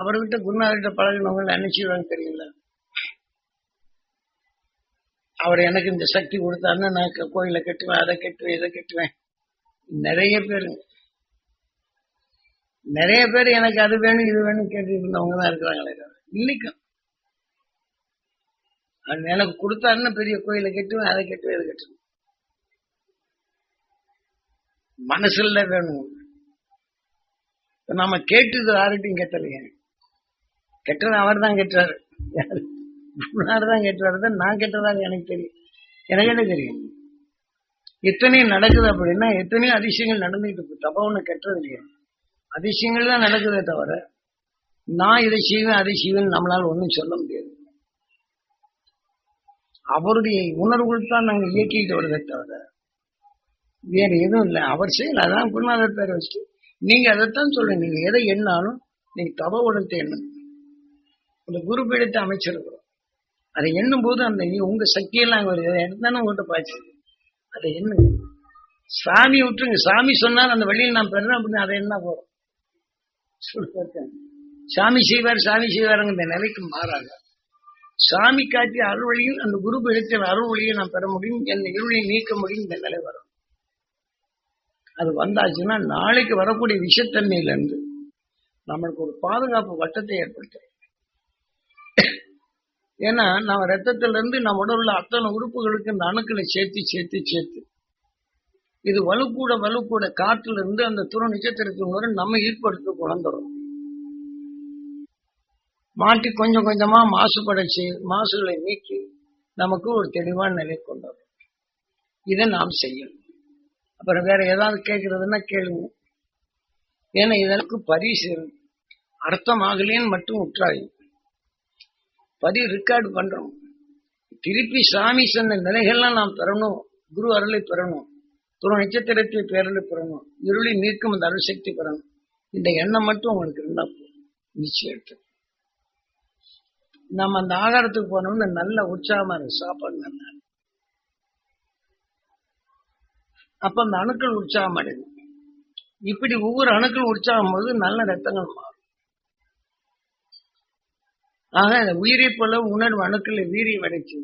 அவர்கிட்ட குருநாதர்கிட்ட பழகினவங்க என்ன செய்வாங்க தெரியல. அவர் எனக்கு இந்த சக்தி கொடுத்தாருன்னா நான் கோயிலை கட்டுவேன், அதை கட்டுவேன், இதை கட்டுவேன். நிறைய பேர் எனக்கு அது வேணும் இது வேணும் கேட்டு இருந்தவங்க தான் இருக்கிறாங்களே. இன்னைக்கும் எனக்கு கொடுத்தாருன்னா பெரிய கோயிலை கட்டுவேன், அதை கட்டுவேன், இதை கட்டுவேன். மனசுல வேணும். நம்ம கேட்டது யார்கிட்டையும் கேட்டலையே. கெட்டது அவர் தான் கெட்டாரு, தான் கெட்டாரு. நான் கெட்டதாக எனக்கு தெரியும். எனக்கு என்ன தெரியும்? எத்தனையும் நடக்குது அப்படின்னா எத்தனையோ அதிசயங்கள் நடந்துகிட்டு இருக்கு. தப்பா ஒண்ணு கெட்டது இல்லையா? அதிசயங்கள் தான் நடக்குதே தவிர நான் இதை செய்வேன் அதை செய்வேன் நம்மளால ஒண்ணும் சொல்ல முடியாது. அவருடைய உணர்வுகள் தான் நாங்க இயக்கிட்டு வருதே தவிர வேற எதுவும் இல்லை. அவர் செய்யல. அதான் குருநாதர் பேரை வச்சுட்டு நீங்க அதைத்தான் சொல்லுங்க. நீங்க எதை எண்ணாலும் நீங்க தவ உடத்தை எண்ணணும். அந்த குரு பீடத்தை அமைச்சிருக்கிறோம். அதை எண்ணும் போது அந்த உங்க சக்தியெல்லாம் எடுத்தானே உங்கள்கிட்ட பாய்ச்சி அதை எண்ணுங்க. சாமி விட்டுருங்க. சாமி சொன்னால் அந்த வழியில் நான் பெறேன் அப்படின்னு அதை என்ன போறோம். சாமி செய்வார் சாமி செய்வாருங்க இந்த நிலைக்கு மாறாங்க. சாமி காட்டிய அருள் வழியில் அந்த குரு பீடத்தின் அருள் வழியை நான் பெற முடியும், என் இருளை நீக்க முடியும். இந்த நிலை வரும். அது வந்தாச்சுன்னா நாளைக்கு வரக்கூடிய விஷத்தன்மையிலிருந்து நம்மளுக்கு ஒரு பாதுகாப்பு வட்டத்தை ஏற்படுத்தும். ஏன்னா நம்ம ரத்தத்திலிருந்து நம்ம உடவுல அத்தனை உறுப்புகளுக்கு இந்த அணுக்களை சேர்த்து சேர்த்து சேர்த்து இது வலுக்கூட காற்றுல இருந்து அந்த துணை நட்சத்திரத்தின் நம்ம ஈர்ப்படுத்த குழந்துடும். மாட்டி கொஞ்சம் கொஞ்சமா மாசுபடைச்சு மாசுகளை நீக்கி நமக்கு ஒரு தெளிவான நிலை கொண்டு வரும். இதை நாம் செய்யணும். அப்புறம் வேற ஏதாவது கேட்கறதுன்னா கேளுங்க. ஏன்னா இதற்கு பரிசு அர்த்தம் ஆகலேன்னு மட்டும் உற்றாய் ரெக்கார்டு பண்றோம். திருப்பி சாமி சொன்ன நிலைகள்லாம் நாம் பெறணும். குரு அருளை பெறணும், துணை நட்சத்திரத்தை பேரலை பெறணும், இருளை நீக்கும் அந்த அருள் சக்தி பெறணும். இந்த எண்ணம் மட்டும் உங்களுக்கு இருந்தா நிச்சயம் எடுத்து நம்ம அந்த ஆகாரத்துக்கு போனோம்னு நல்ல உற்சாகமா இருக்கு. சாப்பாடு நல்லா அப்ப அந்த அணுக்கள் உற்சாகம் அடையும். இப்படி ஒவ்வொரு அணுக்கள் உற்சாகம் போது நல்ல ரத்தங்கள் மாறும். ஆக உயிரை போல உணர்வு அணுக்களை வீரியம் அடைச்சு